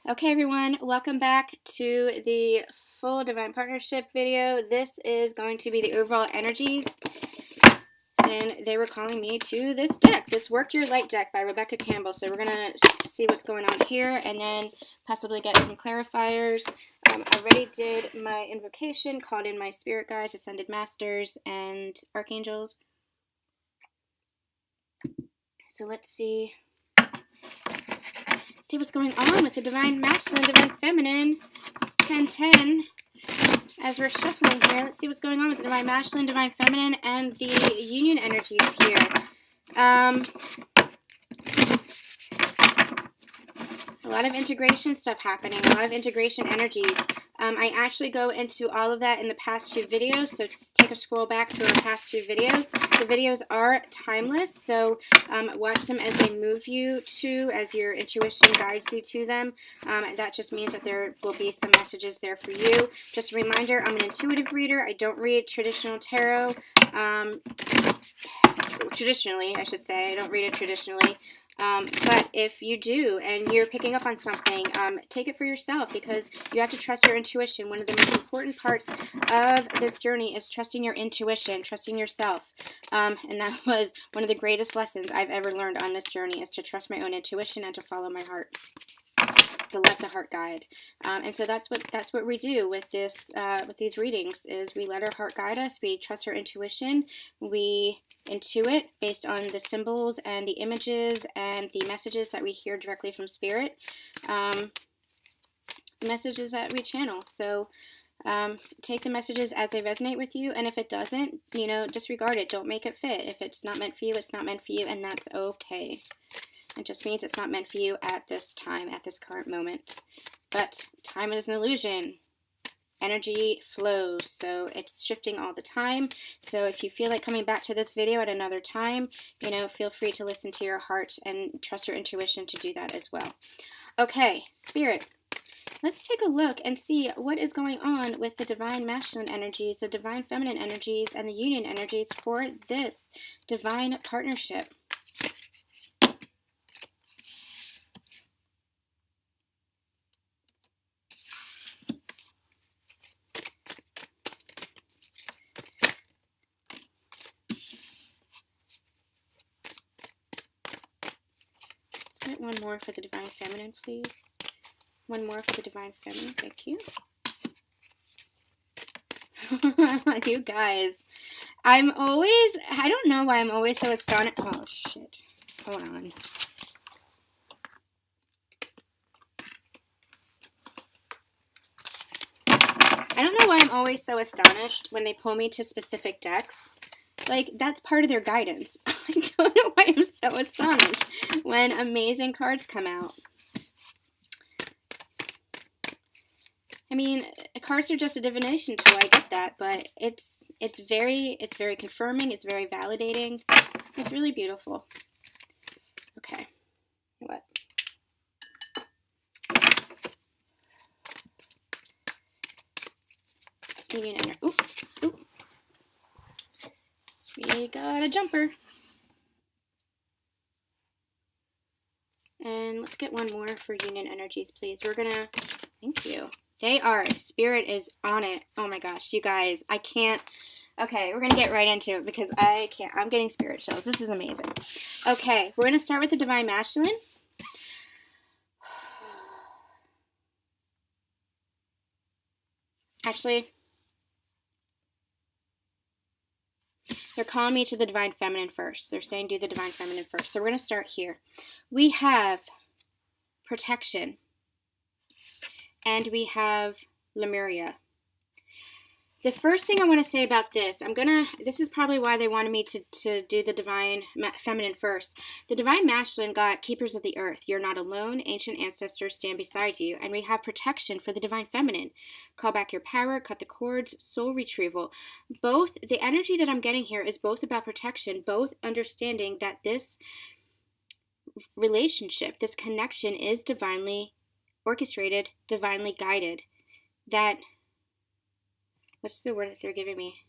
Okay, everyone, welcome back to the full Divine Partnership video. This is going to be the overall energies, and they were calling me to this deck, this Work Your Light deck by Rebecca Campbell. So we're going to see what's going on here and then possibly get some clarifiers. I already did my invocation, called in my spirit guides, ascended masters, and archangels. So let's see what's going on with the Divine Masculine, Divine Feminine. It's 10-10. As we're shuffling here, let's see what's going on with the Divine Masculine, Divine Feminine, and the Union energies here. A lot of integration stuff happening, a lot of integration energies. I actually go into all of that in the past few videos, so just take a scroll back through our past few videos. The videos are timeless, so watch them as they move you to, as your intuition guides you to them. That just means that there will be some messages there for you. Just a reminder, I'm an intuitive reader. I don't read traditional tarot. Traditionally, I should say. I don't read it traditionally. But if you do and you're picking up on something, take it for yourself, because you have to trust your intuition. One of the most important parts of this journey is trusting your intuition, trusting yourself. And that was one of the greatest lessons I've ever learned on this journey, is to trust my own intuition and to follow my heart, to let the heart guide. And so that's what we do with this with these readings, is we let our heart guide us. We trust our intuition. We intuit based on the symbols and the images and the messages that we hear directly from spirit, the messages that we channel. So take the messages as they resonate with you, and if it doesn't, disregard it. Don't make it fit. If it's not meant for you, it's not meant for you, and that's okay. It just means it's not meant for you at this time, at this current moment. But time is an illusion. Energy flows, so it's shifting all the time. So if you feel like coming back to this video at another time, feel free to listen to your heart and trust your intuition to do that as well. Okay, Spirit, let's take a look and see what is going on with the Divine Masculine energies, the Divine Feminine energies, and the Union energies for this Divine Partnership. Get one more for the Divine Feminine, please. One more for the Divine Feminine. Thank you. You guys. I don't know why I'm always so astonished. Oh, shit. Hold on. I don't know why I'm always so astonished when they pull me to specific decks. Like, that's part of their guidance. I don't know why I'm so astonished when amazing cards come out. I mean, cards are just a divination tool, I get that, but it's very confirming, it's very validating. It's really beautiful. Okay. What? Union energy. Oop. Oop. We got a jumper. And let's get one more for Union energies, please. We're gonna, thank you. They are, Spirit is on it. Oh my gosh, you guys, I can't. Okay, we're gonna get right into it because I can't. I'm getting spirit chills. This is amazing. Okay, we're gonna start with the Divine Masculine. Actually, they're calling me to the Divine Feminine first. They're saying do the Divine Feminine first. So we're going to start here. We have protection. And we have Lemuria. The first thing I want to say about this, this is probably why they wanted me to do the Divine Feminine first. The Divine Masculine got Keepers of the Earth. You're not alone. Ancient ancestors stand beside you. And we have protection for the Divine Feminine. Call back your power, cut the cords, soul retrieval. Both, the energy that I'm getting here is both about protection, both understanding that this relationship, this connection is divinely orchestrated, divinely guided. That, what's the word that they're giving me?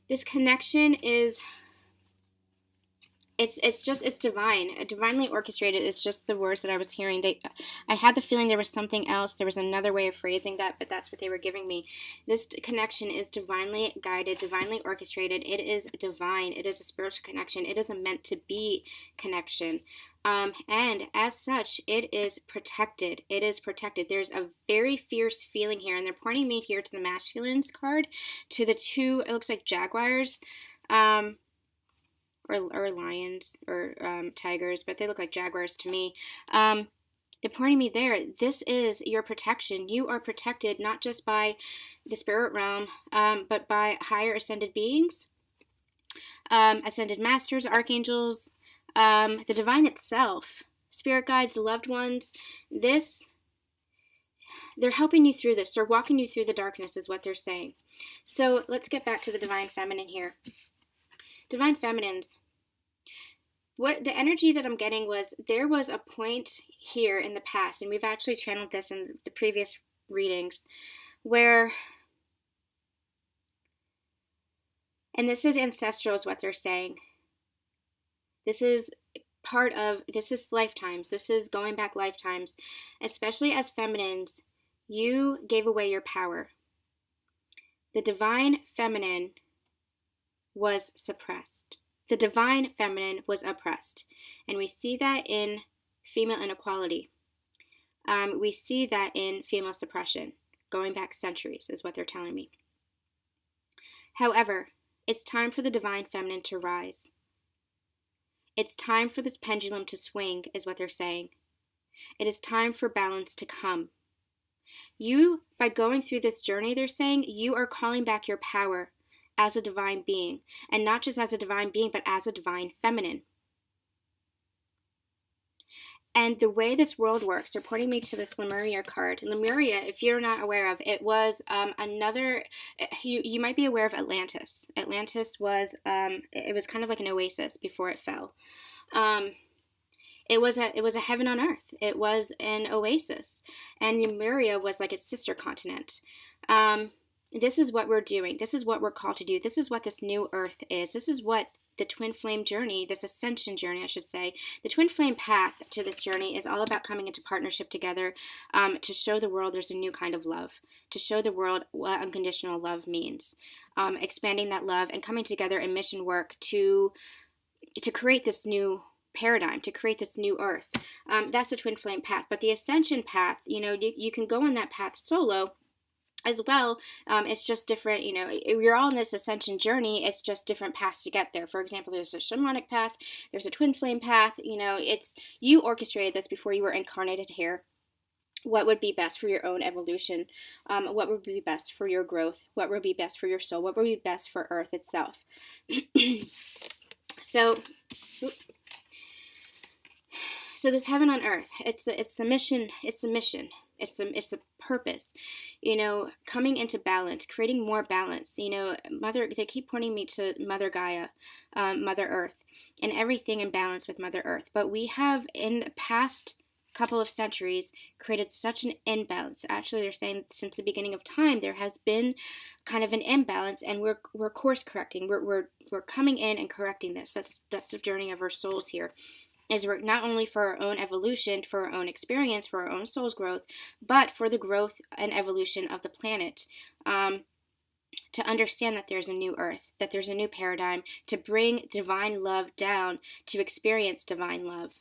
This connection is it's divine. Divinely orchestrated is just the words that I was hearing. I had the feeling there was something else. There was another way of phrasing that, but that's what they were giving me. This connection is divinely guided, divinely orchestrated. It is divine. It is a spiritual connection. It is a meant to be connection. And as such, it is protected. It is protected. There's a very fierce feeling here, and they're pointing me here to the masculines card, to the two, it looks like jaguars, or lions, or tigers, but they look like jaguars to me. They're pointing me there. This is your protection. You are protected not just by the spirit realm, but by higher ascended beings, ascended masters, archangels, the divine itself, spirit guides, loved ones. They're helping you through this. They're walking you through the darkness is what they're saying. So let's get back to the divine feminine here. Divine feminines. What the energy that I'm getting was, there was a point here in the past, and we've actually channeled this in the previous readings, where, and this is ancestral is what they're saying. This is lifetimes. This is going back lifetimes. Especially as feminines, you gave away your power. The divine feminine was suppressed. The divine feminine was oppressed. And we see that in female inequality. We see that in female suppression, going back centuries is what they're telling me. However, it's time for the divine feminine to rise. It's time for this pendulum to swing, is what they're saying. It is time for balance to come. You, by going through this journey, they're saying, you are calling back your power as a divine being. And not just as a divine being, but as a divine feminine. And the way this world works, they're pointing me to this Lemuria card. Lemuria, if you're not aware of, it was you might be aware of Atlantis. Atlantis was, it was kind of like an oasis before it fell. It was a heaven on earth. It was an oasis. And Lemuria was like its sister continent. This is what we're doing. This is what we're called to do. This is what this new earth is. This is what the twin flame journey, this ascension journey, I should say, the twin flame path to this journey is all about coming into partnership together to show the world there's a new kind of love, to show the world what unconditional love means, expanding that love and coming together in mission work to create this new paradigm, to create this new earth. That's the twin flame path. But the ascension path, you can go on that path solo as well. It's just different, you're all on this ascension journey, it's just different paths to get there. For example, there's a shamanic path, there's a twin flame path, it's, you orchestrated this before you were incarnated here. What would be best for your own evolution? What would be best for your growth? What would be best for your soul? What would be best for Earth itself? So this heaven on earth, it's the mission, it's the purpose, coming into balance, creating more balance, they keep pointing me to Mother Gaia, Mother Earth, and everything in balance with Mother Earth. But we have, in the past couple of centuries, created such an imbalance. Actually, they're saying since the beginning of time, there has been kind of an imbalance, and we're course correcting. We're coming in and correcting this. That's the journey of our souls here. Is work not only for our own evolution, for our own experience, for our own soul's growth, but for the growth and evolution of the planet. To understand that there's a new earth, that there's a new paradigm, to bring divine love down, to experience divine love.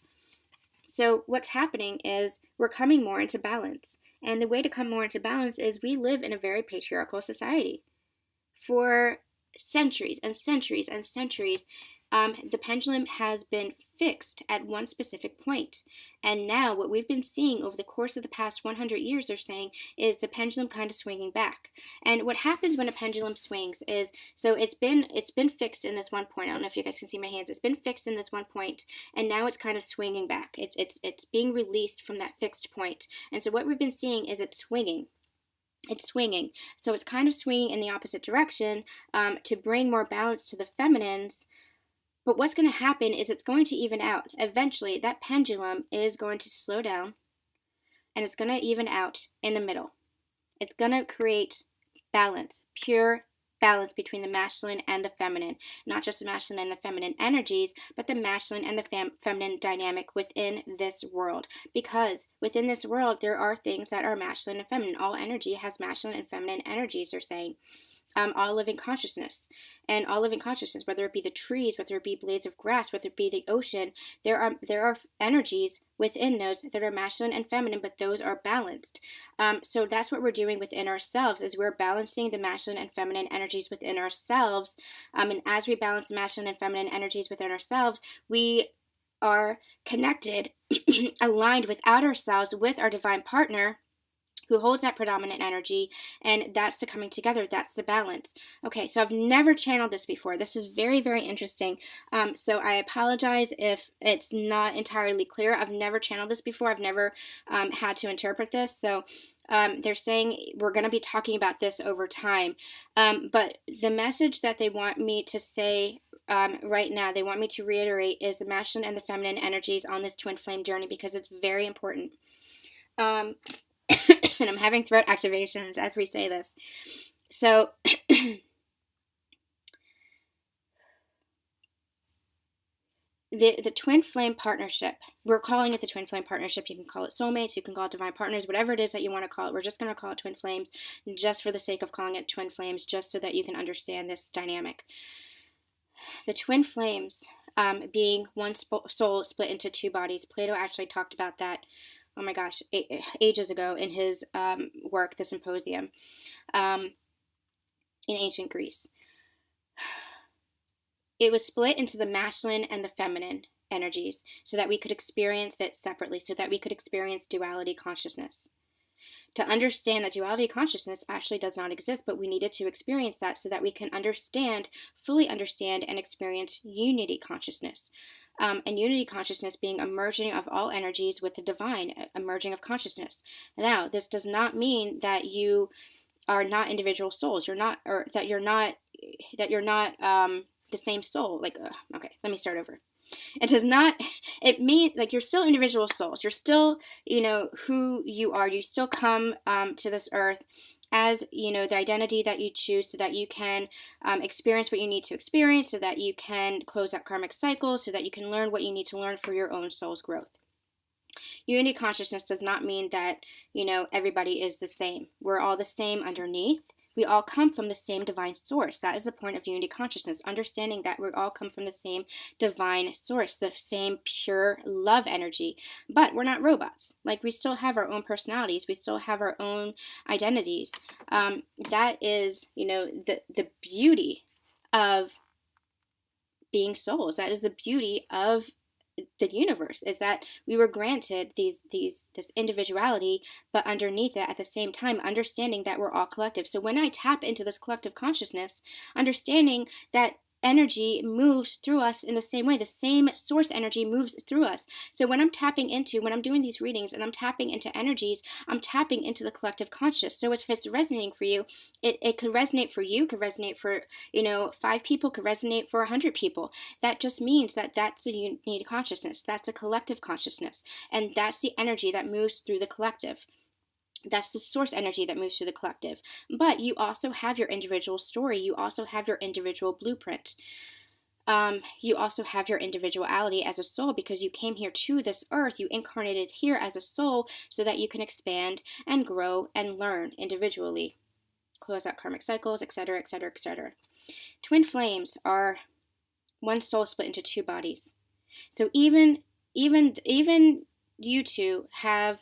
So what's happening is we're coming more into balance. And the way to come more into balance is we live in a very patriarchal society. For centuries and centuries and centuries, the pendulum has been fixed at one specific point. And now what we've been seeing over the course of the past 100 years, they're saying, is the pendulum kind of swinging back. And what happens when a pendulum swings is, so it's been fixed in this one point. I don't know if you guys can see my hands. It's been fixed in this one point, and now it's kind of swinging back. It's being released from that fixed point. And so what we've been seeing is it's swinging. It's swinging. So it's kind of swinging in the opposite direction to bring more balance to the feminines. But what's going to happen is it's going to even out. Eventually, that pendulum is going to slow down, and it's going to even out in the middle. It's going to create balance, pure balance between the masculine and the feminine, not just the masculine and the feminine energies, but the masculine and the feminine dynamic within this world. Because within this world, there are things that are masculine and feminine. All energy has masculine and feminine energies, they're saying. All living consciousness, and all living consciousness, whether it be the trees, whether it be blades of grass, whether it be the ocean, there are energies within those that are masculine and feminine, but those are balanced. So that's what we're doing within ourselves, is we're balancing the masculine and feminine energies within ourselves. And as we balance the masculine and feminine energies within ourselves, we are connected, aligned without ourselves with our divine partner, who holds that predominant energy, and that's the coming together, that's the balance. Okay, so I've never channeled this before. This is very, very interesting. So I apologize if it's not entirely clear. I've never channeled this before. I've never had to interpret this. So they're saying we're going to be talking about this over time. But the message that they want me to say right now, they want me to reiterate, is the masculine and the feminine energies on this twin flame journey, because it's very important. And I'm having throat activations as we say this. So the twin flame partnership, we're calling it the twin flame partnership. You can call it soulmates, you can call it divine partners, whatever it is that you want to call it. We're just going to call it twin flames, just for the sake of calling it twin flames, just so that you can understand this dynamic. The twin flames being one soul split into two bodies. Plato actually talked about that, oh my gosh, ages ago in his work, The Symposium, in ancient Greece. It was split into the masculine and the feminine energies so that we could experience it separately, so that we could experience duality consciousness. To understand that duality consciousness actually does not exist, but we needed to experience that so that we can understand, fully understand, and experience unity consciousness. And unity consciousness being a merging of all energies with the divine, a merging of consciousness. Now, this does not mean that you are not individual souls. You're not, or that you're not the same soul. Like, okay, let me start over. It does not, it means, like, you're still individual souls. You're still, who you are. You still come to this earth as, the identity that you choose, so that you can experience what you need to experience, so that you can close out karmic cycles, so that you can learn what you need to learn for your own soul's growth. Unity consciousness does not mean that, everybody is the same. We're all the same underneath. We all come from the same divine source. That is the point of unity consciousness, understanding that we all come from the same divine source, the same pure love energy. But we're not robots. Like, we still have our own personalities. We still have our own identities. That is, the beauty of being souls. That is the beauty of the universe, is that we were granted this individuality, but underneath it, at the same time, understanding that we're all collective. So when I tap into this collective consciousness, understanding that energy moves through us in the same way, the same source energy moves through us. So when I'm doing these readings and I'm tapping into energies, I'm tapping into the collective conscious. So if it's resonating for you, it could resonate for you, could resonate for 5 people, could resonate for 100 people. That just means that that's a unity consciousness, that's a collective consciousness, and that's the energy that moves through the collective. That's the source energy that moves through the collective. But you also have your individual story. You also have your individual blueprint. You also have your individuality as a soul, because you came here to this earth. You incarnated here as a soul so that you can expand and grow and learn individually. Close out karmic cycles, etc., etc., etc. Twin flames are one soul split into 2 bodies. So even you two have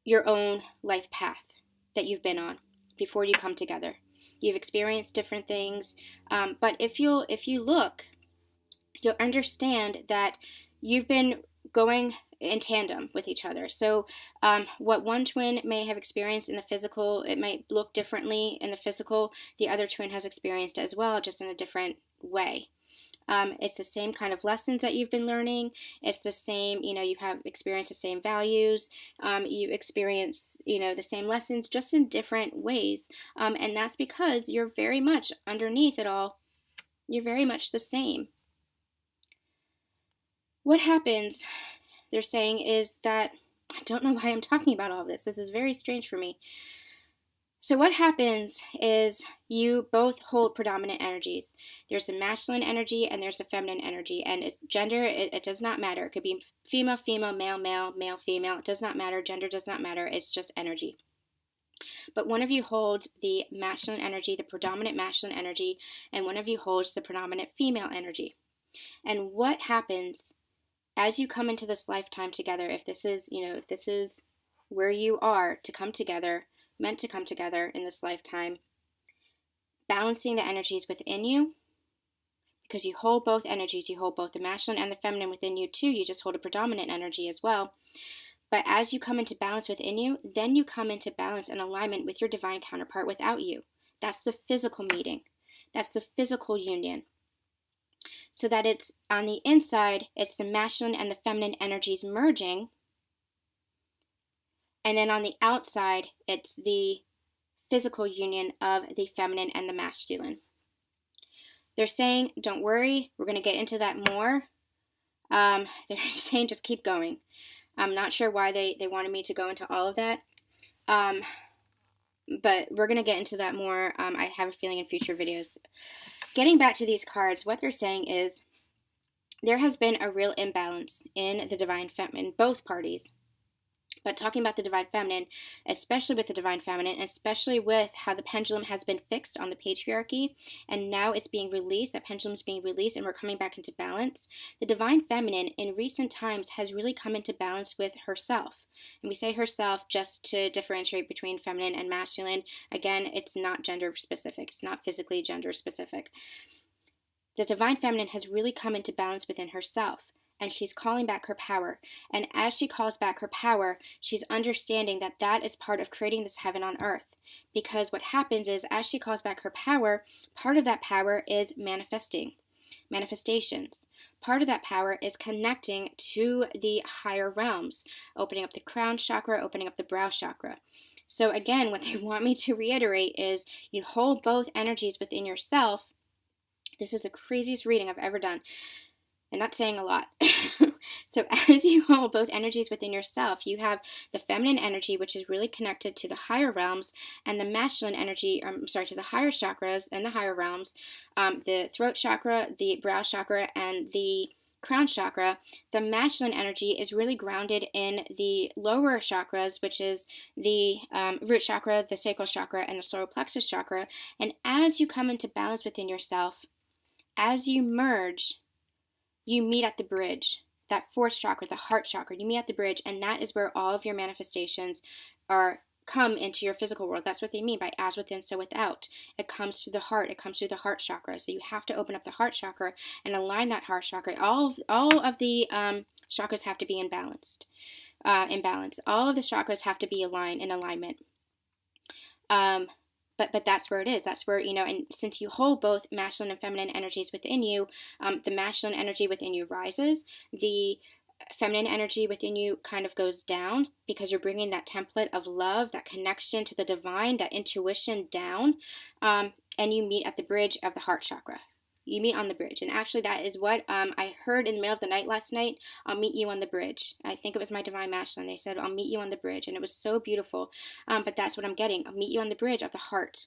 your own life path that you've been on before you come together. You've experienced different things, but if you look, you'll understand that you've been going in tandem with each other. So what one twin may have experienced in the physical, it might look differently in the physical. The other twin has experienced as well, just in a different way. It's the same kind of lessons that you've been learning. It's the same, you have experienced the same values. You experience, the same lessons, just in different ways. And that's because you're very much underneath it all. You're very much the same. What happens, they're saying, is that, I don't know why I'm talking about all of this. This is very strange for me. So what happens is you both hold predominant energies. There's the masculine energy and there's the feminine energy. And gender, it does not matter. It could be female, female, male, male, male, female. It does not matter. Gender does not matter. It's just energy. But one of you holds the masculine energy, the predominant masculine energy, and one of you holds the predominant female energy. And what happens as you come into this lifetime together, if this is where you are to come together, meant to come together in this lifetime, balancing the energies within you, because you hold both energies, you hold both the masculine and the feminine within you too, you just hold a predominant energy as well. But as you come into balance within you, then you come into balance and alignment with your divine counterpart without you. That's the physical meeting. That's the physical union. So that it's on the inside, it's the masculine and the feminine energies merging. And then on the outside, it's the physical union of the feminine and the masculine. They're saying, don't worry, we're going to get into that more. They're saying just keep going. I'm not sure why they wanted me to go into all of that. But we're going to get into that more, I have a feeling, in future videos. Getting back to these cards, what they're saying is there has been a real imbalance in the divine feminine, both parties. But talking about the divine feminine, especially with the divine feminine, especially with how the pendulum has been fixed on the patriarchy, and now it's being released, that pendulum is being released, and we're coming back into balance. The divine feminine in recent times has really come into balance with herself. And we say herself just to differentiate between feminine and masculine. Again, it's not gender specific. It's not physically gender specific. The divine feminine has really come into balance within herself. And she's calling back her power. And as she calls back her power, she's understanding that that is part of creating this heaven on earth. Because what happens is, as she calls back her power, part of that power is manifestations. Part of that power is connecting to the higher realms, opening up the crown chakra, opening up the brow chakra. So again, what they want me to reiterate is you hold both energies within yourself. This is the craziest reading I've ever done. And that's saying a lot. So as you hold both energies within yourself, you have the feminine energy, which is really connected to the higher realms, and the masculine energy, to the higher chakras and the higher realms, the throat chakra, the brow chakra, and the crown chakra. The masculine energy is really grounded in the lower chakras, which is the root chakra, the sacral chakra, and the solar plexus chakra. And as you come into balance within yourself, as you merge, you meet at the bridge, that fourth chakra, the heart chakra. You meet at the bridge, and that is where all of your manifestations come into your physical world. That's what they mean by as within, so without. It comes through the heart. It comes through the heart chakra. So you have to open up the heart chakra and align that heart chakra. All of the chakras have to be in balance. All of the chakras have to be aligned in alignment. But that's where it is. That's where, and since you hold both masculine and feminine energies within you, the masculine energy within you rises. The feminine energy within you kind of goes down because you're bringing that template of love, that connection to the divine, that intuition down, and you meet at the bridge of the heart chakra. You meet on the bridge. And actually that is what I heard in the middle of the night last night. I'll meet you on the bridge. I think it was my divine masculine. They said, I'll meet you on the bridge. And it was so beautiful. But that's what I'm getting. I'll meet you on the bridge of the heart.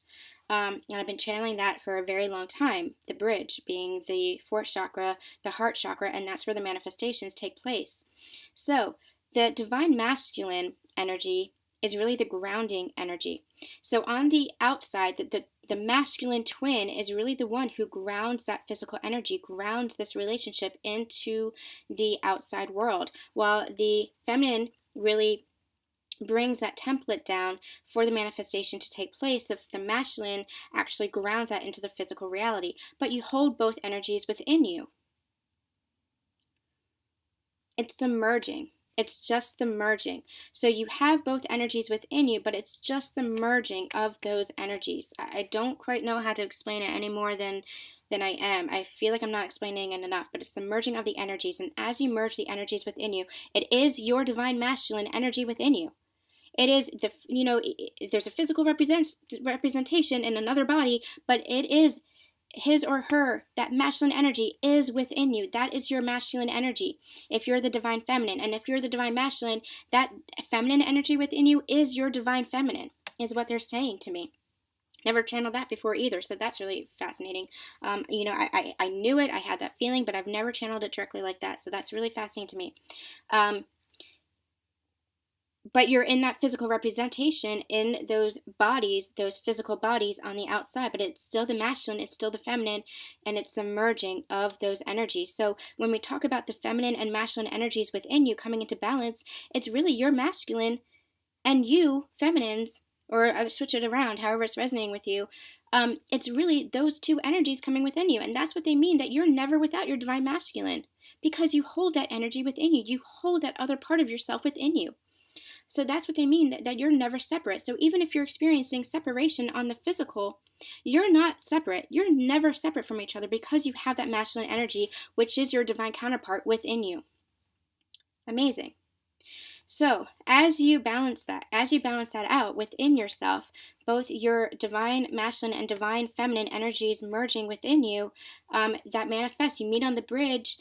And I've been channeling that for a very long time. The bridge being the fourth chakra, the heart chakra, and that's where the manifestations take place. So the divine masculine energy is really the grounding energy. So on the outside, the masculine twin is really the one who grounds that physical energy, grounds this relationship into the outside world, while the feminine really brings that template down for the manifestation to take place. If the masculine actually grounds that into the physical reality, but you hold both energies within you. It's the merging. It's just the merging. So you have both energies within you, but it's just the merging of those energies. I don't quite know how to explain it any more than I am. I feel like I'm not explaining it enough, but it's the merging of the energies. And as you merge the energies within you, it is your divine masculine energy within you. It is there's a physical representation in another body, but it is his or her, that masculine energy is within you. That is your masculine energy. If you're the divine feminine, and if you're the divine masculine, that feminine energy within you is your divine feminine. is what they're saying to me. Never channeled that before either, so that's really fascinating. I knew it, I had that feeling, but I've never channeled it directly like that, so that's really fascinating to me. But you're in that physical representation in those bodies, those physical bodies on the outside, but it's still the masculine, it's still the feminine, and it's the merging of those energies. So when we talk about the feminine and masculine energies within you coming into balance, it's really your masculine and you, feminines, or I switch it around, however it's resonating with you, it's really those two energies coming within you. And that's what they mean, that you're never without your divine masculine, because you hold that energy within you. You hold that other part of yourself within you. So that's what they mean, that you're never separate. So even if you're experiencing separation on the physical, you're not separate. You're never separate from each other, because you have that masculine energy, which is your divine counterpart within you. Amazing. So as you balance that out within yourself, both your divine masculine and divine feminine energies merging within you, that manifests. You meet on the bridge,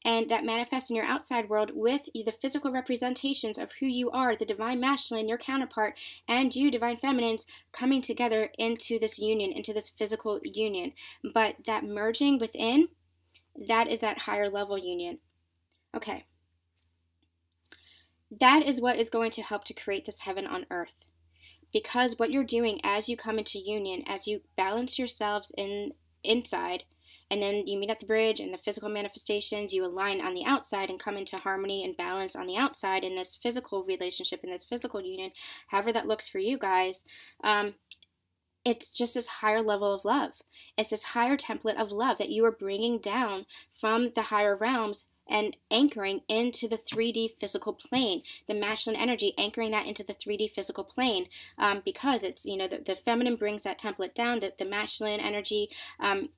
and that manifests in your outside world with the physical representations of who you are, the divine masculine, your counterpart, and you, divine feminines, coming together into this union, into this physical union. But that merging within, that is that higher level union. Okay. That is what is going to help to create this heaven on earth. Because what you're doing as you come into union, as you balance yourselves inside, and then you meet at the bridge and the physical manifestations, you align on the outside and come into harmony and balance on the outside in this physical relationship, in this physical union, however that looks for you guys. It's just this higher level of love. It's this higher template of love that you are bringing down from the higher realms and anchoring into the 3D physical plane, the masculine energy, anchoring that into the 3D physical plane, because it's, the feminine brings that template down, the masculine energy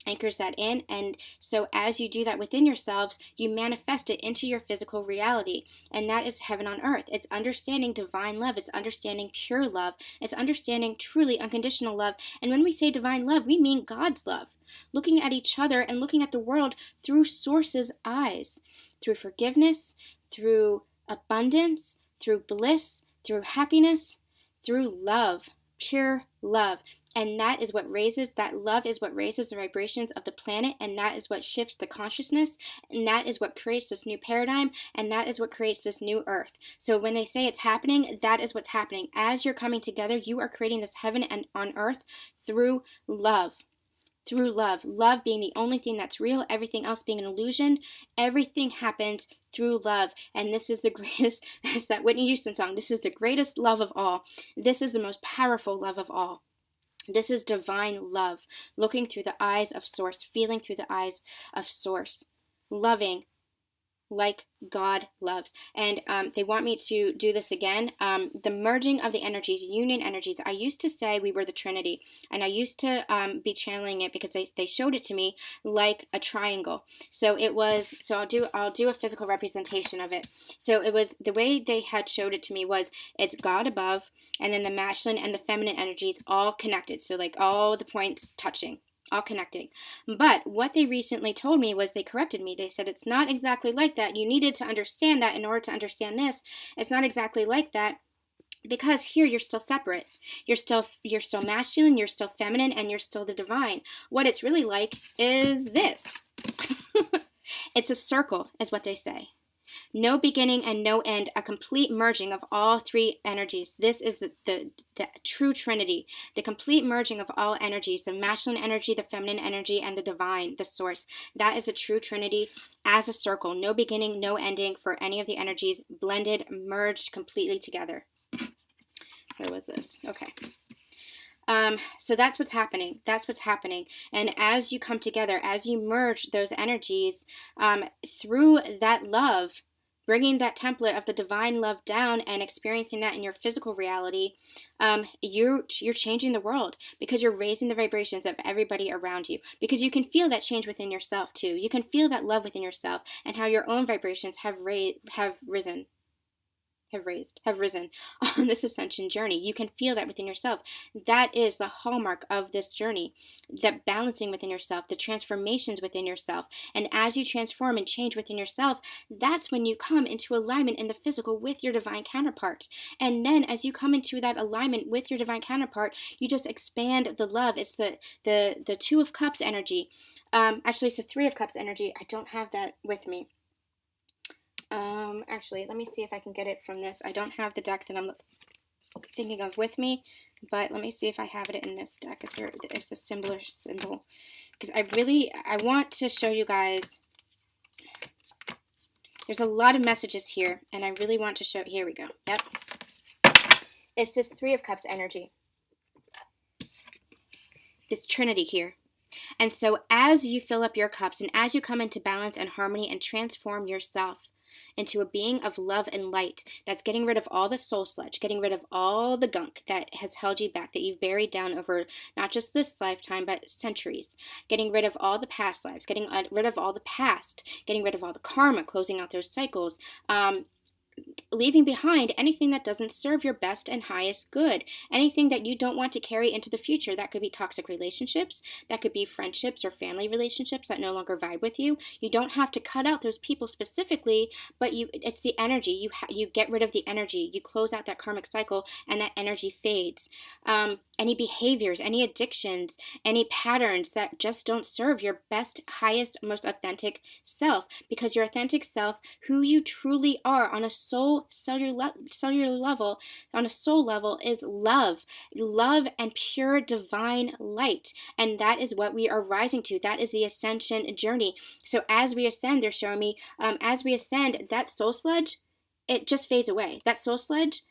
anchors that in, and so as you do that within yourselves, you manifest it into your physical reality, and that is heaven on earth. It's understanding divine love, it's understanding pure love, it's understanding truly unconditional love, and when we say divine love, we mean God's love. Looking at each other and looking at the world through Source's eyes, through forgiveness, through abundance, through bliss, through happiness, through love, pure love. And that is what raises, that love is what raises the vibrations of the planet, and that is what shifts the consciousness, and that is what creates this new paradigm, and that is what creates this new earth. So when they say it's happening, that is what's happening. As you're coming together, you are creating this heaven and on earth through love. Through love. Love being the only thing that's real, everything else being an illusion. Everything happens through love. And this is the greatest, it's that Whitney Houston song, this is the greatest love of all. This is the most powerful love of all. This is divine love. Looking through the eyes of Source, feeling through the eyes of Source. Loving like God loves. And they want me to do this again. The merging of the energies, union energies. I used to say we were the Trinity, and I used to be channeling it because they showed it to me like a triangle. So it was, so I'll do a physical representation of it. So it was, the way they had showed it to me was, it's God above, and then the masculine and the feminine energies all connected. So like all the points touching, all connecting. But what they recently told me was, they corrected me. They said it's not exactly like that. You needed to understand that in order to understand this. It's not exactly like that, because here you're still separate. You're still masculine, you're still feminine, and you're still the divine. What it's really like is this. It's a circle, is what they say. No beginning and no end, a complete merging of all three energies. This is the true Trinity, the complete merging of all energies, the masculine energy, the feminine energy, and the divine, the Source. That is a true Trinity as a circle. No beginning, no ending for any of the energies, blended, merged completely together. Where was this? Okay. So that's what's happening. That's what's happening. And as you come together, as you merge those energies, through that love, bringing that template of the divine love down and experiencing that in your physical reality, you're changing the world, because you're raising the vibrations of everybody around you, because you can feel that change within yourself too. You can feel that love within yourself, and how your own vibrations have risen. have risen on this ascension journey. You can feel that within yourself. That is the hallmark of this journey, that balancing within yourself, the transformations within yourself. And as you transform and change within yourself, that's when you come into alignment in the physical with your divine counterpart. And then as you come into that alignment with your divine counterpart, you just expand the love. It's the Two of Cups energy. Actually, it's the Three of Cups energy. I don't have that with me. Actually, let me see if I can get it from this. I don't have the deck that I'm thinking of with me, but let me see if I have it in this deck, if there's a similar symbol. Because I want to show you guys, there's a lot of messages here, and I really want to show, here we go. Yep. It's this Three of Cups energy. This Trinity here. And so as you fill up your cups and as you come into balance and harmony and transform yourself into a being of love and light that's getting rid of all the soul sludge, getting rid of all the gunk that has held you back, that you've buried down over not just this lifetime, but centuries, getting rid of all the past lives, getting rid of all the past, getting rid of all the karma, closing out those cycles, leaving behind anything that doesn't serve your best and highest good, anything that you don't want to carry into the future. That could be toxic relationships, that could be friendships or family relationships that no longer vibe with you. You don't have to cut out those people specifically, but it's the energy. You get rid of the energy. You close out that karmic cycle, and that energy fades. Any behaviors, any addictions, any patterns that just don't serve your best, highest, most authentic self, because your authentic self, who you truly are on a cellular level, on a soul level, is love and pure divine light. And that is what we are rising to. That is the ascension journey. So as we ascend, they're showing me, as we ascend, that soul sludge, it just fades away. That soul sludge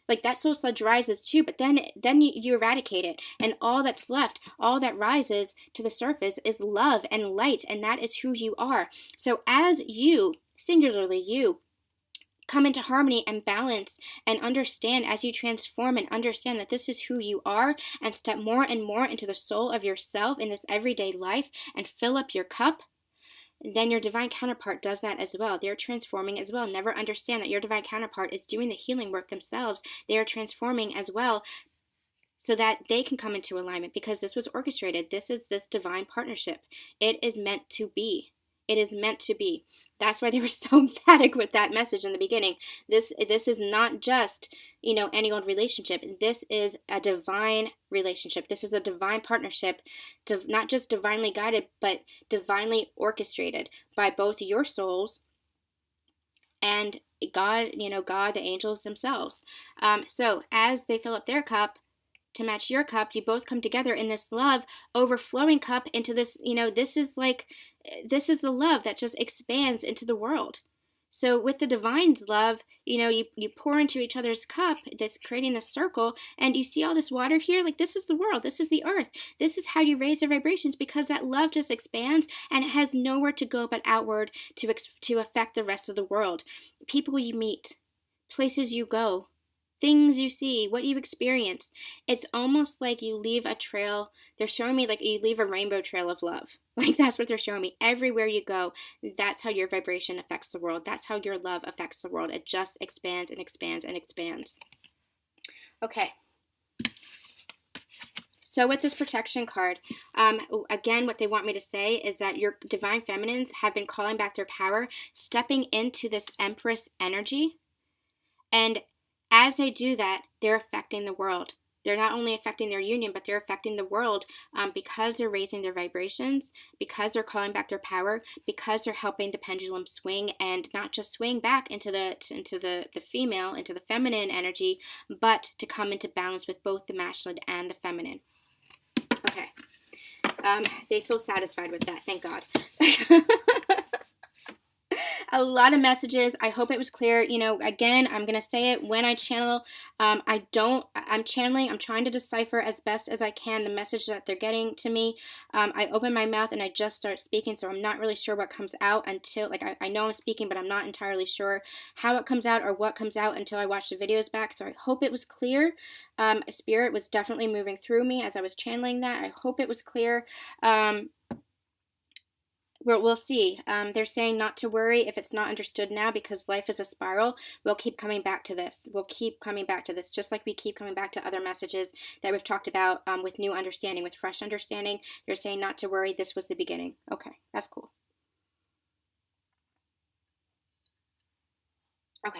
rises too, but then you eradicate it, and all that's left, all that rises to the surface is love and light, and that is who you are. So as you, singularly you, come into harmony and balance and understand, as you transform and understand that this is who you are, and step more and more into the soul of yourself in this everyday life and fill up your cup, then your divine counterpart does that as well. They're transforming as well. Never understand that your divine counterpart is doing the healing work themselves. They are transforming as well, so that they can come into alignment, because this was orchestrated. This is this divine partnership. It is meant to be. It is meant to be. That's why they were so emphatic with that message in the beginning. This is not just, any old relationship. This is a divine relationship. This is a divine partnership, not just divinely guided, but divinely orchestrated by both your souls and God, God, the angels themselves. So as they fill up their cup, to match your cup, you both come together in this love overflowing cup into this, this is the love that just expands into the world. So with the divine's love, you pour into each other's cup, that's creating this circle, and you see all this water here, like this is the world, this is the earth, this is how you raise the vibrations, because that love just expands and it has nowhere to go but outward to affect the rest of the world. People you meet, places you go, things you see, what you experience. It's almost like you leave a trail. They're showing me like you leave a rainbow trail of love. Like that's what they're showing me. Everywhere you go, that's how your vibration affects the world. That's how your love affects the world. It just expands and expands and expands. Okay. So with this protection card, again, what they want me to say is that your divine feminines have been calling back their power, stepping into this Empress energy, and as they do that, they're affecting the world. They're not only affecting their union, but they're affecting the world because they're raising their vibrations, because they're calling back their power, because they're helping the pendulum swing, and not just swing back into the female, into the feminine energy, but to come into balance with both the masculine and the feminine. Okay. They feel satisfied with that. Thank God. A lot of messages. I hope it was clear. Again, I'm going to say it when I channel. I'm channeling. I'm trying to decipher as best as I can the message that they're getting to me. I open my mouth and I just start speaking, so I'm not really sure what comes out until, I know I'm speaking, but I'm not entirely sure how it comes out or what comes out until I watch the videos back. So I hope it was clear. Spirit was definitely moving through me as I was channeling that. I hope it was clear. we'll see. They're saying not to worry if it's not understood now, because life is a spiral. We'll keep coming back to this. We'll keep coming back to this, just like we keep coming back to other messages that we've talked about with new understanding, with fresh understanding. They're saying not to worry. This was the beginning. Okay, that's cool. Okay.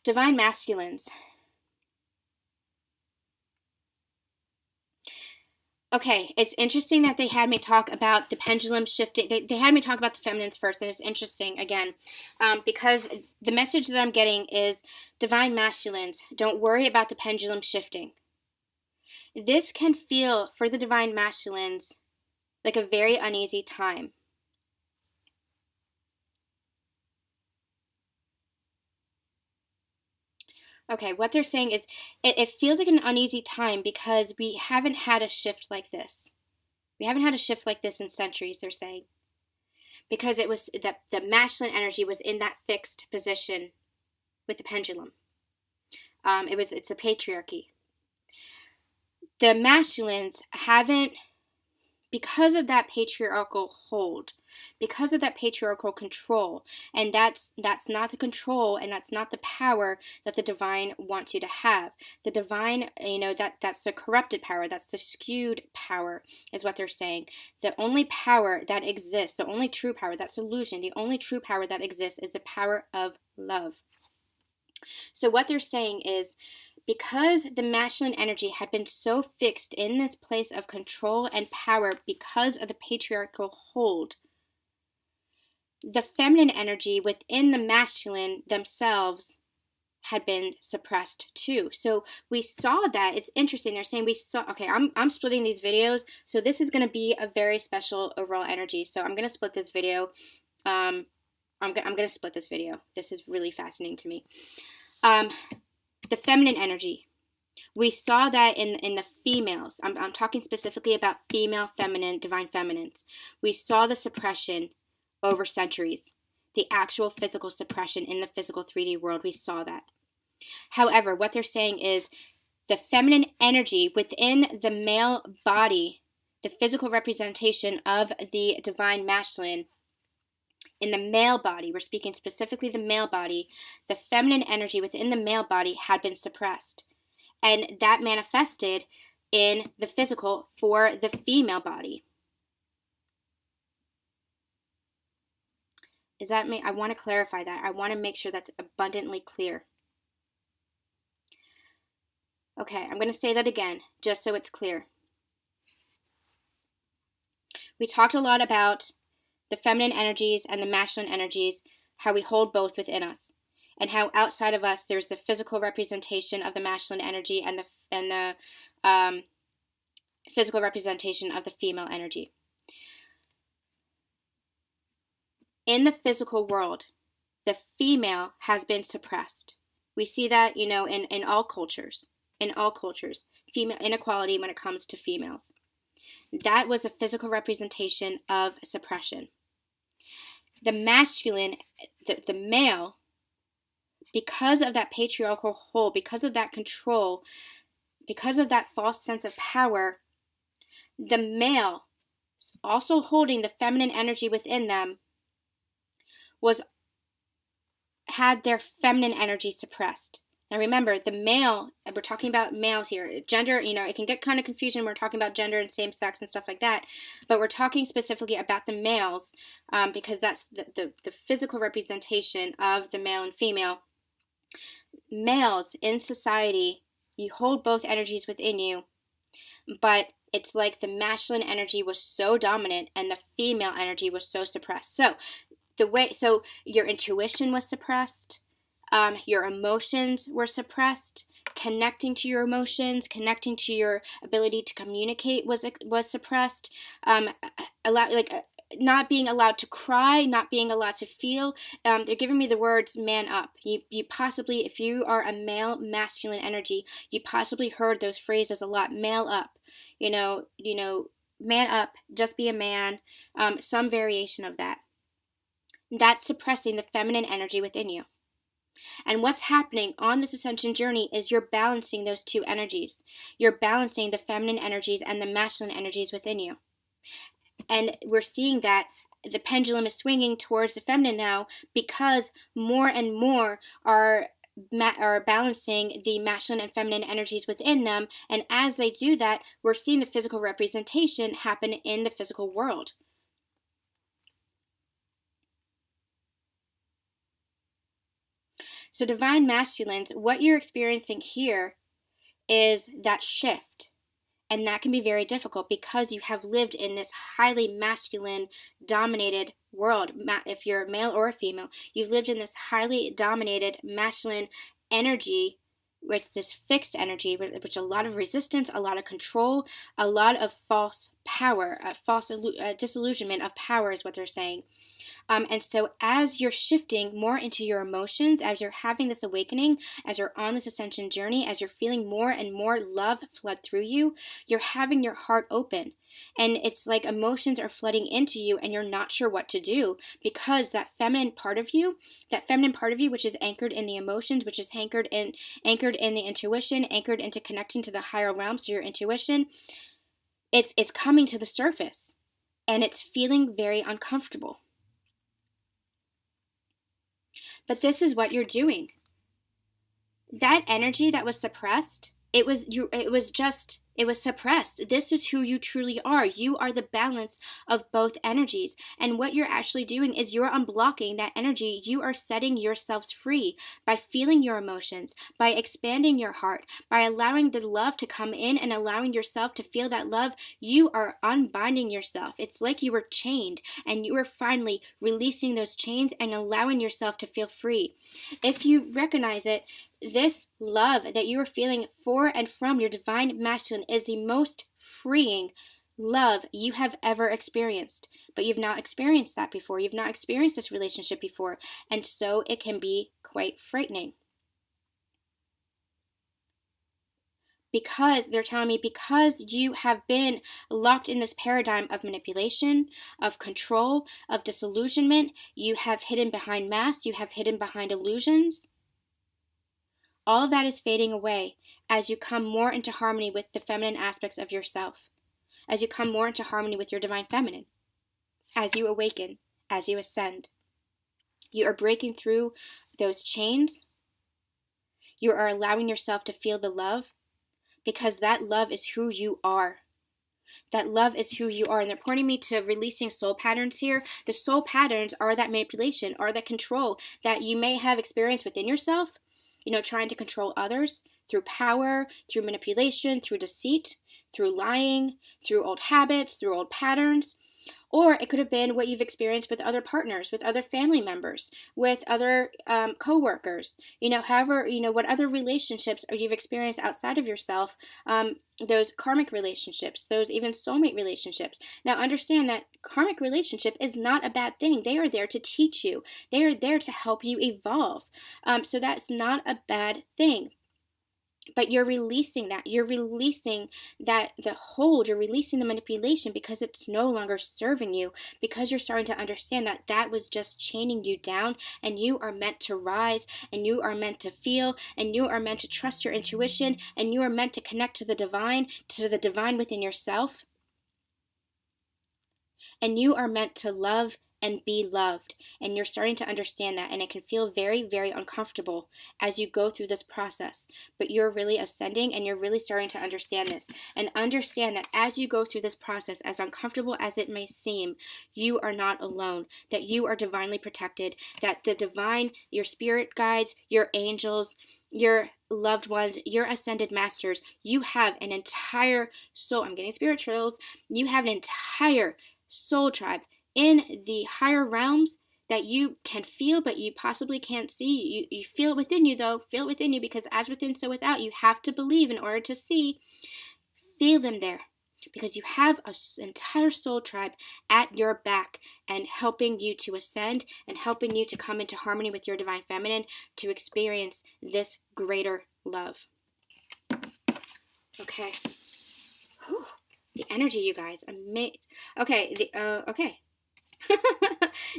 Divine masculines. Okay, it's interesting that they had me talk about the pendulum shifting. They had me talk about the feminines first, and it's interesting, again, because the message that I'm getting is divine masculines, don't worry about the pendulum shifting. This can feel, for the divine masculines, like a very uneasy time. Okay, what they're saying is it feels like an uneasy time because we haven't had a shift like this. We haven't had a shift like this in centuries, they're saying. Because it was that the masculine energy was in that fixed position with the pendulum. It's a patriarchy. The masculines haven't, because of that patriarchal hold, because of that patriarchal control, and that's not the control, and that's not the power that the divine wants you to have. The divine, that's the corrupted power, that's the skewed power, is what they're saying. The only power that exists, the only true power, that's illusion, the only true power that exists is the power of love. So what they're saying is, because the masculine energy had been so fixed in this place of control and power because of the patriarchal hold, the feminine energy within the masculine themselves had been suppressed too. So we saw that. It's interesting. They're saying we saw, okay, I'm splitting these videos. So this is going to be a very special overall energy. So I'm going to split this video. I'm going to split this video. This is really fascinating to me. The feminine energy. We saw that in the females. I'm talking specifically about female, feminine, divine feminines. We saw the suppression over centuries. The actual physical suppression in the physical 3D world. We saw that. However, what they're saying is the feminine energy within the male body, the physical representation of the divine masculine, in the male body, we're speaking specifically the male body, the feminine energy within the male body had been suppressed. And that manifested in the physical for the female body. Does that mean, I want to clarify that. I want to make sure that's abundantly clear. Okay, I'm going to say that again, just so it's clear. We talked a lot about the feminine energies and the masculine energies, how we hold both within us, and how outside of us there's the physical representation of the masculine energy and the physical representation of the female energy. In the physical world, the female has been suppressed. We see that, in all cultures. In all cultures, female inequality when it comes to females. That was a physical representation of suppression. The masculine, the male, because of that patriarchal hold, because of that control, because of that false sense of power, the male, also holding the feminine energy within them, had their feminine energy suppressed. Now remember, the male, we're talking about males here. Gender, it can get kind of confusing. We're talking about gender and same sex and stuff like that. But we're talking specifically about the males because that's the physical representation of the male and female. Males in society, you hold both energies within you, but it's like the masculine energy was so dominant and the female energy was so suppressed. So your intuition was suppressed. Your emotions were suppressed. Connecting to your emotions, connecting to your ability to communicate was suppressed. Not being allowed to cry, not being allowed to feel. They're giving me the words "man up." You possibly, if you are a male masculine energy, you possibly heard those phrases a lot. Male up, man up. Just be a man. Some variation of that. That's suppressing the feminine energy within you. And what's happening on this ascension journey is you're balancing those two energies. You're balancing the feminine energies and the masculine energies within you. And we're seeing that the pendulum is swinging towards the feminine now, because more and more are balancing the masculine and feminine energies within them. And as they do that, we're seeing the physical representation happen in the physical world. So divine masculines, what you're experiencing here is that shift. And that can be very difficult because you have lived in this highly masculine dominated world. If you're a male or a female, you've lived in this highly dominated masculine energy, with this fixed energy, which a lot of resistance, a lot of control, a lot of false power, false disillusionment of power is what they're saying. And so as you're shifting more into your emotions, as you're having this awakening, as you're on this ascension journey, as you're feeling more and more love flood through you, you're having your heart open. And it's like emotions are flooding into you and you're not sure what to do, because that feminine part of you, which is anchored in the emotions, which is anchored in the intuition, anchored into connecting to the higher realms, so your intuition, it's coming to the surface and it's feeling very uncomfortable. But this is what you're doing. That energy that was suppressed, it was suppressed. This is who you truly are. You are the balance of both energies. And what you're actually doing is you're unblocking that energy. You are setting yourselves free by feeling your emotions, by expanding your heart, by allowing the love to come in and allowing yourself to feel that love. You are unbinding yourself. It's like you were chained and you are finally releasing those chains and allowing yourself to feel free. If you recognize it, this love that you are feeling for and from your divine masculine is the most freeing love you have ever experienced. But you've not experienced that before. You've not experienced this relationship before. And so it can be quite frightening. Because they're telling me, because you have been locked in this paradigm of manipulation, of control, of disillusionment, you have hidden behind masks, you have hidden behind illusions. All of that is fading away as you come more into harmony with the feminine aspects of yourself, as you come more into harmony with your divine feminine, as you awaken, as you ascend. You are breaking through those chains. You are allowing yourself to feel the love, because that love is who you are. That love is who you are. And they're pointing me to releasing soul patterns here. The soul patterns are that manipulation, are that control that you may have experienced within yourself. Trying to control others through power, through manipulation, through deceit, through lying, through old habits, through old patterns. Or it could have been what you've experienced with other partners, with other family members, with other co-workers, what other relationships you've experienced outside of yourself, those karmic relationships, those even soulmate relationships. Now understand that karmic relationship is not a bad thing. They are there to teach you. They are there to help you evolve. So that's not a bad thing. But you're releasing that. You're releasing the hold. You're releasing the manipulation because it's no longer serving you, because you're starting to understand that that was just chaining you down, and you are meant to rise, and you are meant to feel, and you are meant to trust your intuition, and you are meant to connect to the divine within yourself. And you are meant to love and be loved. And you're starting to understand that. And it can feel very, very uncomfortable as you go through this process. But you're really ascending and you're really starting to understand this. And understand that as you go through this process, as uncomfortable as it may seem, you are not alone. That you are divinely protected. That the divine, your spirit guides, your angels, your loved ones, your ascended masters, you have an entire soul. I'm getting spirit trails. You have an entire soul tribe in the higher realms that you can feel, but you possibly can't see. You feel it within you, though. Feel it within you, because as within, so without. You have to believe in order to see. Feel them there, because you have an entire soul tribe at your back and helping you to ascend and helping you to come into harmony with your divine feminine to experience this greater love. Okay. Whew. The energy, you guys, amazing. Okay, okay.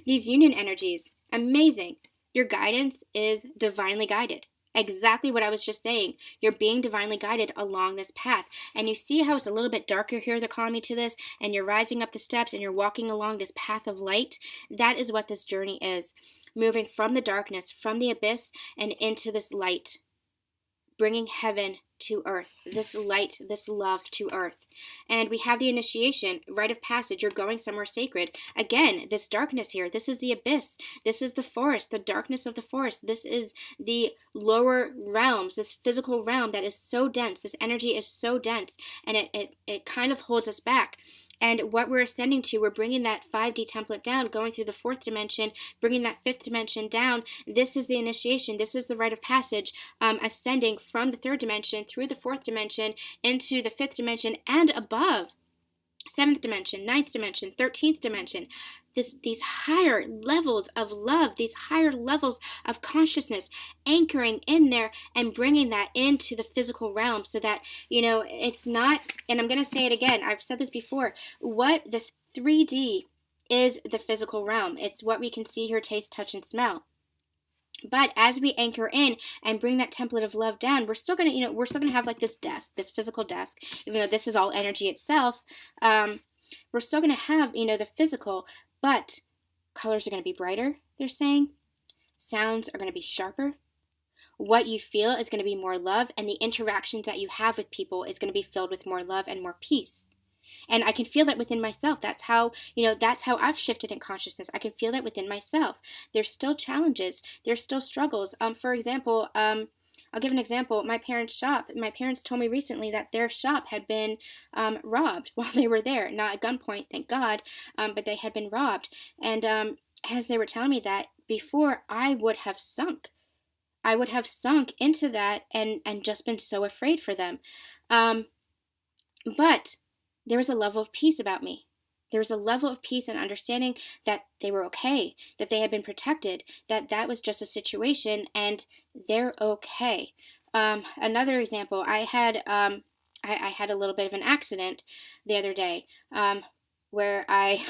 These union energies, amazing. Your guidance is divinely guided. Exactly what I was just saying. You're being divinely guided along this path. And you see how it's a little bit darker here, they're calling me to this, and you're rising up the steps and you're walking along this path of light. That is what this journey is. Moving from the darkness, from the abyss, and into this light. Bringing heaven to earth, this light, this love to earth. And we have the initiation, rite of passage. You're going somewhere sacred. Again, this darkness here, this is the abyss. This is the forest, the darkness of the forest. This is the lower realms, this physical realm that is so dense. This energy is so dense, and it kind of holds us back. And what we're ascending to, we're bringing that 5D template down, going through the 4th dimension, bringing that 5th dimension down. This is the initiation. This is the rite of passage, ascending from the 3rd dimension through the 4th dimension into the 5th dimension and above. 7th dimension, 9th dimension, 13th dimension. These higher levels of love, these higher levels of consciousness, anchoring in there and bringing that into the physical realm so that, it's not, and I'm going to say it again, I've said this before, what the 3D is the physical realm. It's what we can see, hear, taste, touch, and smell. But as we anchor in and bring that template of love down, we're still gonna have like this desk, this physical desk, even though this is all energy itself. We're still gonna have, the physical, but colors are gonna be brighter, they're saying. Sounds are gonna be sharper. What you feel is gonna be more love, and the interactions that you have with people is gonna be filled with more love and more peace. And I can feel that within myself. That's how I've shifted in consciousness. I can feel that within myself. There's still challenges. There's still struggles. For example, I'll give an example. My parents' shop. My parents told me recently that their shop had been robbed while they were there. Not at gunpoint, thank God, but they had been robbed. And as they were telling me that, before I would have sunk. I would have sunk into that and just been so afraid for them. But there was a level of peace about me. There was a level of peace and understanding that they were okay, that they had been protected, that was just a situation and they're okay. Another example, I had a little bit of an accident the other day where I,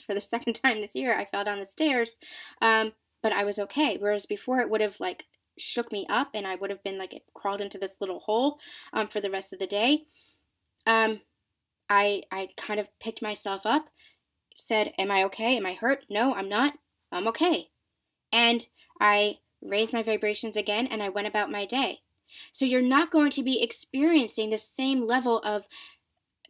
for the second time this year, I fell down the stairs, but I was okay. Whereas before it would have shook me up and I would have been it crawled into this little hole for the rest of the day. I kind of picked myself up, said, am I okay? Am I hurt? No, I'm not. I'm okay. And I raised my vibrations again and I went about my day. So you're not going to be experiencing the same level of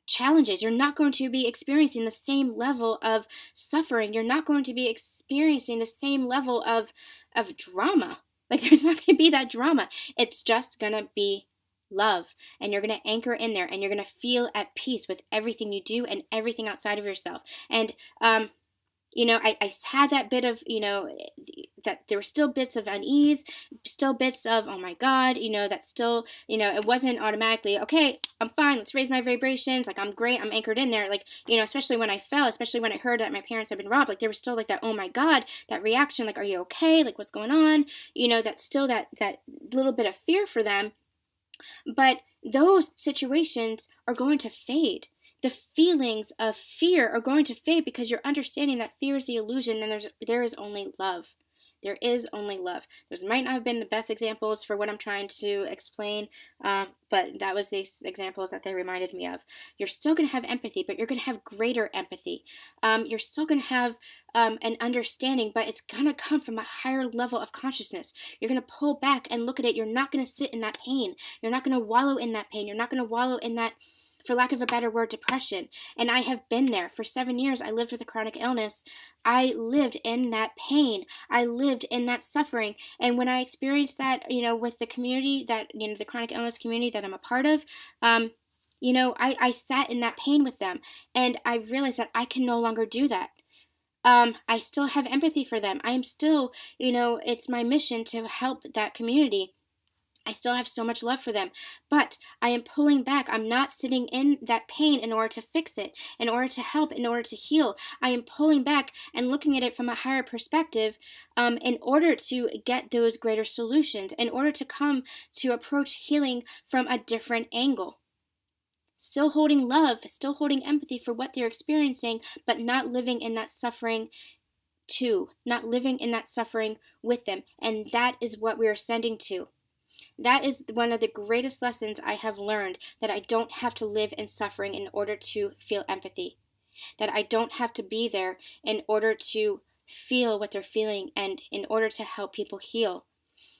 challenges. You're not going to be experiencing the same level of suffering. You're not going to be experiencing the same level of drama. There's not going to be that drama. It's just going to be love, and you're going to anchor in there and you're going to feel at peace with everything you do and everything outside of yourself. And I had that bit of that there were still bits of unease, still bits of oh my god, that still it wasn't automatically okay, I'm fine, let's raise my vibrations, I'm great, I'm anchored in there, especially when I fell, especially when I heard that my parents had been robbed, there was still that oh my god, that reaction, are you okay, what's going on, that's still that little bit of fear for them. But those situations are going to fade. The feelings of fear are going to fade because you're understanding that fear is the illusion and there is only love. There is only love. Those might not have been the best examples for what I'm trying to explain, but that was the examples that they reminded me of. You're still going to have empathy, but you're going to have greater empathy. You're still going to have an understanding, but it's going to come from a higher level of consciousness. You're going to pull back and look at it. You're not going to sit in that pain. You're not going to wallow in that pain. You're not going to wallow in that, for lack of a better word, depression. And I have been there. For 7 years, I lived with a chronic illness. I lived in that pain. I lived in that suffering. And when I experienced that, with the community the chronic illness community that I'm a part of, I sat in that pain with them. And I realized that I can no longer do that. I still have empathy for them. I am still, it's my mission to help that community. I still have so much love for them, but I am pulling back. I'm not sitting in that pain in order to fix it, in order to help, in order to heal. I am pulling back and looking at it from a higher perspective in order to get those greater solutions, in order to come to approach healing from a different angle. Still holding love, still holding empathy for what they're experiencing, but not living in that suffering too, not living in that suffering with them. And that is what we're ascending to. That is one of the greatest lessons I have learned, that I don't have to live in suffering in order to feel empathy, that I don't have to be there in order to feel what they're feeling and in order to help people heal.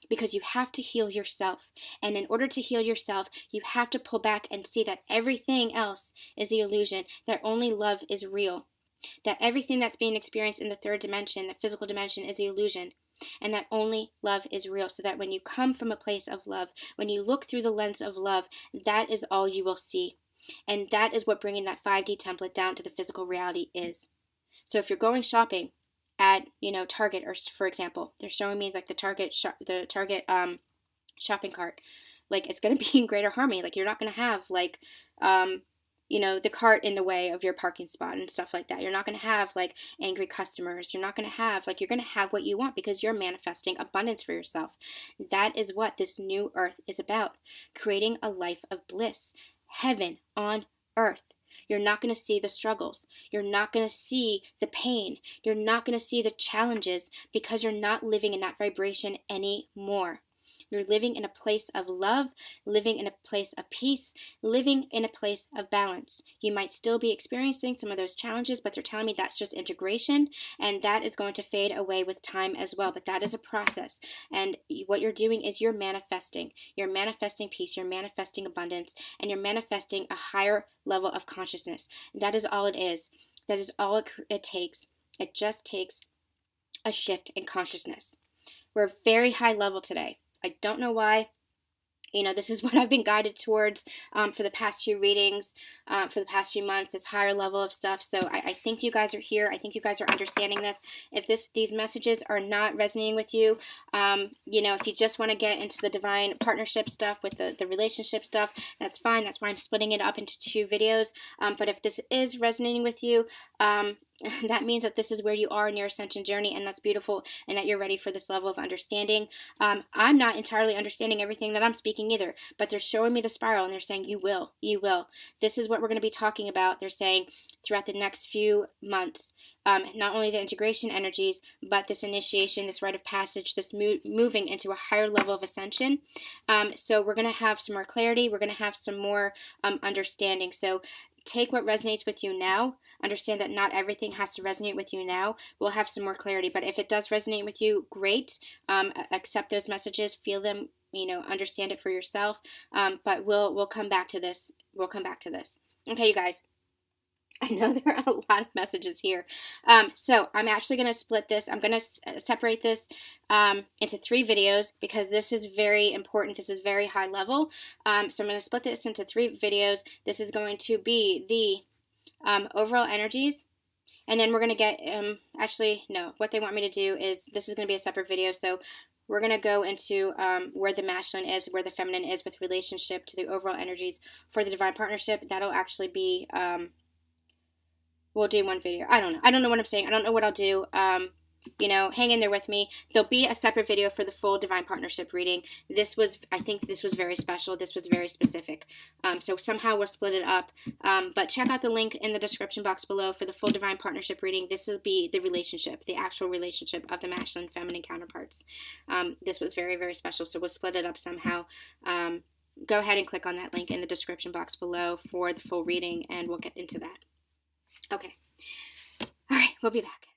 Because you have to heal yourself. And in order to heal yourself, you have to pull back and see that everything else is the illusion, that only love is real, that everything that's being experienced in the third dimension, the physical dimension, is the illusion, and that only love is real. So that when you come from a place of love, when you look through the lens of love, that is all you will see. And that is what bringing that 5D template down to the physical reality is. So if you're going shopping at, Target, or for example, they're showing me like the Target shopping cart, like it's going to be in greater harmony. Like you're not going to have like the cart in the way of your parking spot and stuff like that. You're not going to have like angry customers. You're not going to have you're going to have what you want, because you're manifesting abundance for yourself. That is what this new earth is about, creating a life of bliss, heaven on earth. You're not going to see the struggles. You're not going to see the pain. You're not going to see the challenges, because you're not living in that vibration anymore. You're living in a place of love, living in a place of peace, living in a place of balance. You might still be experiencing some of those challenges, but they're telling me that's just integration, and that is going to fade away with time as well. But that is a process. And what you're doing is you're manifesting. You're manifesting peace, you're manifesting abundance, and you're manifesting a higher level of consciousness. That is all it is. That is all it takes. It just takes a shift in consciousness. We're very high level today. I don't know why. This is what I've been guided towards for the past few readings, for the past few months, this higher level of stuff. So I think you guys are here. I think you guys are understanding this. If these messages are not resonating with you, if you just want to get into the divine partnership stuff with the relationship stuff, that's fine. That's why I'm splitting it up into 2 videos. But if this is resonating with you, that means that this is where you are in your ascension journey, and that's beautiful, and that you're ready for this level of understanding. I'm not entirely understanding everything that I'm speaking either, but they're showing me the spiral, and they're saying, you will. This is what we're going to be talking about. They're saying throughout the next few months, not only the integration energies, but this initiation, this rite of passage, this moving into a higher level of ascension. So we're going to have some more clarity. We're going to have some more understanding. So take what resonates with you now. Understand that not everything has to resonate with you now. We'll have some more clarity. But if it does resonate with you, great. Accept those messages. Feel them. Understand it for yourself. But we'll come back to this. Okay, you guys. I know there are a lot of messages here. So I'm actually going to split this. I'm going to separate this into 3 videos, because this is very important. This is very high level. So I'm going to split this into 3 videos. This is going to be the overall energies. And then we're going to get, actually, no, what they want me to do is, this is going to be a separate video. So we're going to go into where the masculine is, where the feminine is with relationship to the overall energies for the divine partnership. That'll actually be... we'll do 1 video. I don't know what I'm saying. I don't know what I'll do. Hang in there with me. There'll be a separate video for the full divine partnership reading. I think this was very special. This was very specific. So somehow we'll split it up. But check out the link in the description box below for the full divine partnership reading. This will be the relationship, the actual relationship of the masculine and feminine counterparts. This was very, very special. So we'll split it up somehow. Go ahead and click on that link in the description box below for the full reading, and we'll get into that. Okay. All right, we'll be back.